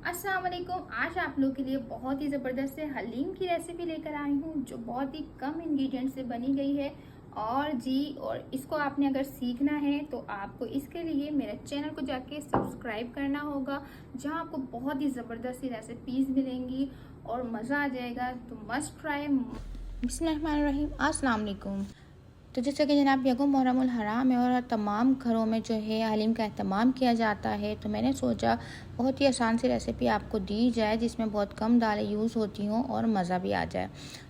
अस्सलाम वालेकुम। आज आप लोगों के लिए बहुत ही ज़बरदस्त से हलीम की रेसिपी लेकर आई हूँ जो बहुत ही कम इंग्रेडिएंट से बनी गई है। और इसको आपने अगर सीखना है तो आपको इसके लिए मेरे चैनल को जाके सब्सक्राइब करना होगा, जहाँ आपको बहुत ही ज़बरदस्त सी रेसिपीज़ मिलेंगी और मज़ा आ जाएगा। तो मस्ट ट्राई। बिस्मिल्लाहिर्रहमानिर्रहीम। अस्सलाम वालेकुम। तो जैसे कि जनाब यकुम मुहर्रमुल हराम है और तमाम घरों में जो है हलीम का एहतमाम किया जाता है, तो मैंने सोचा बहुत ही आसान सी रेसिपी आपको दी जाए जिसमें बहुत कम दालें यूज़ होती हों और मज़ा भी आ जाए।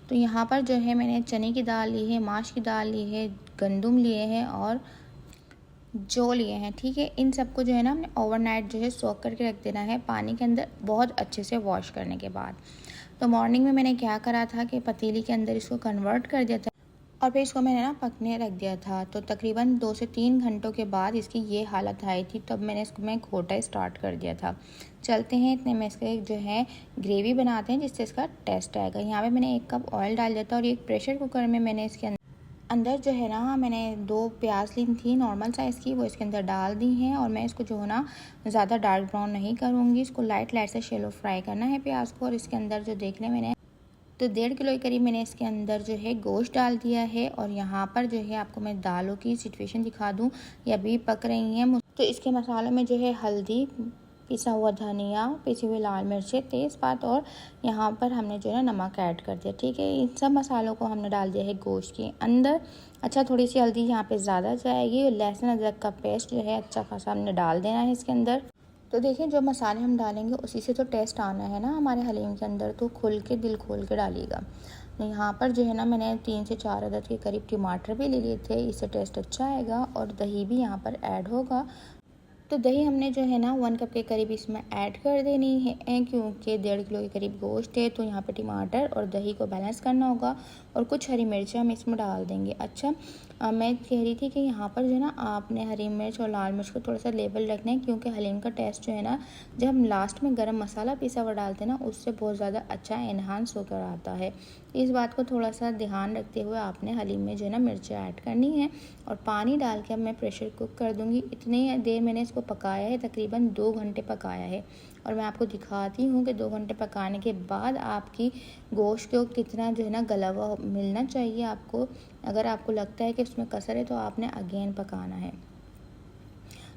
तो यहाँ पर जो है मैंने चने की दाल ली है, माश की दाल ली है, गंदम लिए हैं और जौ लिए हैं। ठीक है, इन सबको जो है ना हमने ओवरनाइट जो है सोक करके रख देना है पानी के अंदर, बहुत अच्छे से वॉश करने के बाद। तो मॉर्निंग में मैंने क्या करा था कि पतीली के अंदर इसको कन्वर्ट कर दिया था और फिर इसको मैंने ना पकने रख दिया था। तो तकरीबन 2 से 3 घंटों के बाद इसकी ये हालत आई थी, तब मैंने इसको घोटा स्टार्ट कर दिया था। चलते हैं इतने में इसका एक जो है ग्रेवी बनाते हैं जिससे इसका टेस्ट आएगा। यहाँ पे मैंने 1 कप ऑयल डाल दिया था और एक प्रेशर कुकर में मैंने इसके अंदर जो है ना मैंने 2 प्याज ली थी नॉर्मल साइज़ की, वो इसके अंदर डाल दी हैं। और मैं इसको जो है ना ज़्यादा डार्क ब्राउन नहीं करूँगी, इसको लाइट लाइट से शैलो फ्राई करना है प्याज को। और इसके अंदर जो देख लें मैंने तो 1.5 किलो के करीब मैंने इसके अंदर जो है गोश्त डाल दिया है। और यहाँ पर जो है आपको मैं दालों की सिचुएशन दिखा दूँ, ये अभी पक रही हैं। तो इसके मसालों में जो है हल्दी, पिसा हुआ धनिया, पिसी हुई लाल मिर्चें, तेज़पात और यहाँ पर हमने जो है ना नमक ऐड कर दिया। ठीक है, इन सब मसालों को हमने डाल दिया है गोश्त के अंदर। अच्छा, थोड़ी सी हल्दी यहाँ पे ज़्यादा जाएगी। और लहसुन अदरक का पेस्ट जो है अच्छा खासा हमने डाल देना है इसके अंदर। तो देखिए, जो मसाले हम डालेंगे उसी से तो टेस्ट आना है ना हमारे हलीम के अंदर, तो खुल के दिल खोल के डालिएगा। तो यहाँ पर जो है ना मैंने 3 से 4 अदद के करीब टमाटर भी ले लिए थे, इससे टेस्ट अच्छा आएगा। और दही भी यहाँ पर ऐड होगा। तो दही हमने जो है ना 1 कप के करीब इसमें ऐड कर देनी है, क्योंकि 1.5 किलो के करीब गोश्त है, तो यहाँ पे टमाटर और दही को बैलेंस करना होगा। और कुछ हरी मिर्चें हम इसमें डाल देंगे। अच्छा, मैं कह रही थी कि यहाँ पर जो है ना आपने हरी मिर्च और लाल मिर्च को थोड़ा सा लेवल रखना है, क्योंकि हलीम का टेस्ट जो है ना जब हम लास्ट में गरम मसाला पिसा हुआ डालते हैं ना, उससे बहुत ज़्यादा अच्छा इन्हांस होकर आता है। इस बात को थोड़ा सा ध्यान रखते हुए आपने हलीम में जो है ना मिर्चें ऐड करनी है। और पानी डाल के अब मैं प्रेशर कुक कर दूँगी। इतनी देर मैंने इसको पकाया है, तकरीबन 2 घंटे पकाया है। और मैं आपको दिखाती हूँ कि 2 घंटे पकाने के बाद आपकी गोश्त को कितना जो है ना गला हुआ मिलना चाहिए आपको। अगर आपको लगता है कि उसमें कसर है तो आपने अगेन पकाना है।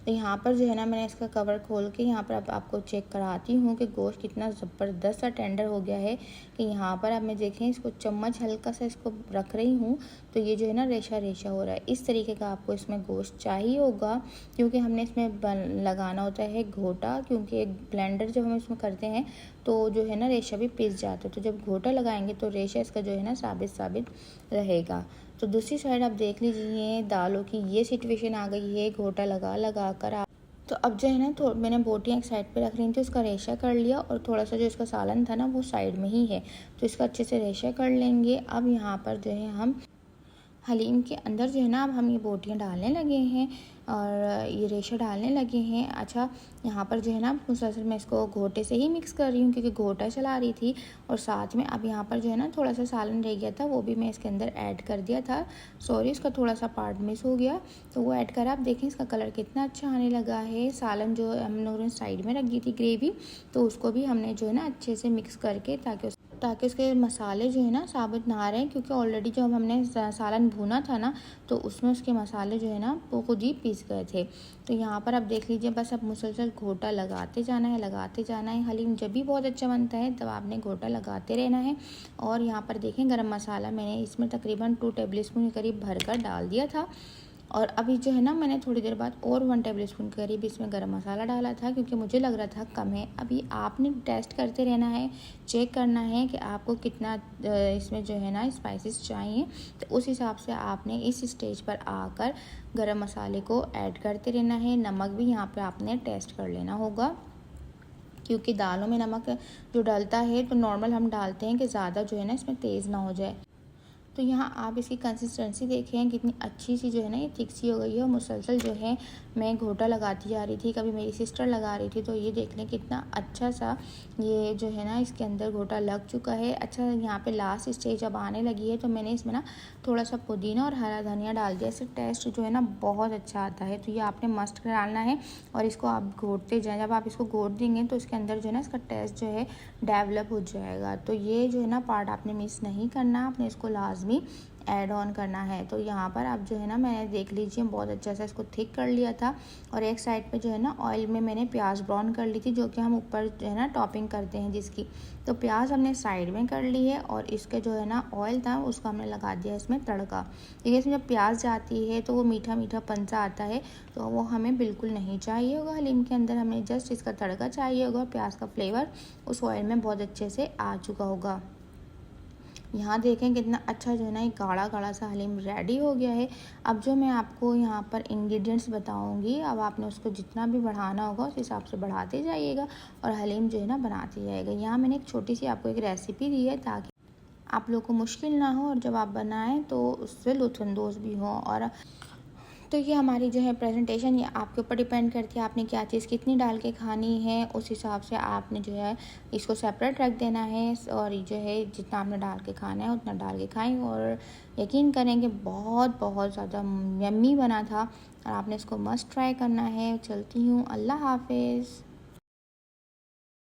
तो यहाँ पर जो है ना मैंने इसका कवर खोल के यहाँ पर अब आपको चेक कराती हूँ कि गोश्त कितना ज़बरदस्त सा टेंडर हो गया है। कि यहाँ पर अब मैं देखें, इसको चम्मच हल्का सा इसको रख रही हूँ तो ये जो है ना रेशा रेशा हो रहा है। इस तरीके का आपको इसमें गोश्त चाहिए होगा, क्योंकि हमने इसमें लगाना होता है घोटा, क्योंकि एक ब्लेंडर जब हम इसमें करते हैं तो जो है ना रेशा भी पिस जाता है। तो जब घोटा लगाएंगे तो रेशा इसका जो है ना साबित साबित रहेगा। तो दूसरी साइड आप देख लीजिए, दालों की ये सिचुएशन आ गई है, घोटा लगा लगा कर आप। तो अब जो है ना तो मैंने बोटियाँ एक साइड पे रख रही थी, उसका रेशा कर लिया। और थोड़ा सा जो इसका सालन था ना वो साइड में ही है, तो इसका अच्छे से रेशा कर लेंगे। अब यहाँ पर जो है हम हलीम के अंदर जो है ना अब हम ये बोटियाँ डालने लगे हैं और ये रेशा डालने लगे हैं। अच्छा, यहाँ पर जो है ना मुसलसल मैं इसको घोटे से ही मिक्स कर रही हूँ, क्योंकि घोटा चला रही थी। और साथ में अब यहाँ पर जो है ना थोड़ा सा सालन रह गया था, वो भी मैं इसके अंदर ऐड कर दिया था। सॉरी, इसका थोड़ा सा पार्ट मिस हो गया, तो वो ऐड करा। आप देखें इसका कलर कितना अच्छा आने लगा है। सालन जो हम लोगों ने साइड में रख दी थी ग्रेवी, तो उसको भी हमने जो है ना अच्छे से मिक्स करके ताकि उसके मसाले जो है ना साबित ना रहें, क्योंकि ऑलरेडी जब हमने सालन भुना था ना तो उसमें उसके मसाले जो है ना वो खुद ही पीस गए थे। तो यहाँ पर अब देख लीजिए, बस अब मुसलसल घोटा लगाते जाना है, लगाते जाना है। हलीम जब भी बहुत अच्छा बनता है तब आपने घोटा लगाते रहना है। और यहाँ पर देखें, गरम मसाला मैंने इसमें तकरीबन 2 टेबल स्पून के करीब भर कर डाल दिया था। और अभी जो है ना मैंने थोड़ी देर बाद और 1 टेबल स्पून के करीब इसमें गरम मसाला डाला था, क्योंकि मुझे लग रहा था कम है। अभी आपने टेस्ट करते रहना है, चेक करना है कि आपको कितना इसमें जो है ना स्पाइसेस चाहिए। तो उस हिसाब से आपने इस स्टेज पर आकर गरम मसाले को ऐड करते रहना है। नमक भी यहाँ पे आपने टेस्ट कर लेना होगा, क्योंकि दालों में नमक जो डलता है तो नॉर्मल हम डालते हैं कि ज़्यादा जो है ना इसमें तेज़ ना हो जाए। तो यहाँ आप इसकी कंसिस्टेंसी देखें कितनी अच्छी सी जो है ना ये थिक सी हो गई है। और मुसलसल जो है मैं घोटा लगाती जा रही थी, कभी मेरी सिस्टर लगा रही थी। तो ये देख लें कितना अच्छा सा ये जो है ना इसके अंदर घोटा लग चुका है। अच्छा, यहाँ पे लास्ट स्टेज अब आने लगी है तो मैंने इसमें ना थोड़ा सा पुदीना और हरा धनिया डाल दिया। इससे टेस्ट जो है ना बहुत अच्छा आता है। तो ये आपने मस्ट डालना है और इसको आप घोटते जाएं। जब आप इसको घोट देंगे तो इसके अंदर जो है ना इसका टेस्ट जो है डेवलप हो जाएगा। तो ये जो है ना पार्ट आपने मिस नहीं करना, आपने इसको लाजमी ऐड ऑन करना है। तो यहाँ पर आप जो है ना मैंने देख लीजिए बहुत अच्छा सा इसको थिक कर लिया था। और एक साइड पे जो है ना ऑयल में मैंने प्याज ब्राउन कर ली थी, जो कि हम ऊपर जो है ना टॉपिंग करते हैं जिसकी। तो प्याज हमने साइड में कर ली है और इसके जो है ना ऑयल था उसको हमने लगा दिया इसमें तड़का। देखिए इसमें जब प्याज जाती है तो वो मीठा मीठा पंचा आता है, तो वो हमें बिल्कुल नहीं चाहिए होगा हलीम के अंदर। हमें जस्ट इसका तड़का चाहिए होगा, प्याज का फ्लेवर उस ऑयल में बहुत अच्छे से आ चुका होगा। यहाँ देखें कितना अच्छा जो है ना एक गाढ़ा गाढ़ा सा हलीम रेडी हो गया है। अब जो मैं आपको यहाँ पर इंग्रेडिएंट्स बताऊँगी, अब आपने उसको जितना भी बढ़ाना होगा उस हिसाब से बढ़ाते जाइएगा और हलीम जो है ना बनाते जाइएगा। यहाँ मैंने एक छोटी सी आपको एक रेसिपी दी है ताकि आप लोगों को मुश्किल ना हो और जब आप बनाएं तो उससे लुत्फ़अंदोज़ भी हो। और तो ये हमारी जो है प्रेजेंटेशन ये आपके ऊपर डिपेंड करती है, आपने क्या चीज़ कितनी डाल के खानी है उस हिसाब से आपने जो है इसको सेपरेट रख देना है। और जो है जितना आपने डाल के खाना है उतना डाल के खाएं और यकीन करें कि बहुत बहुत ज़्यादा यम्मी बना था और आपने इसको मस्ट ट्राई करना है। चलती हूँ, अल्लाह हाफिज़।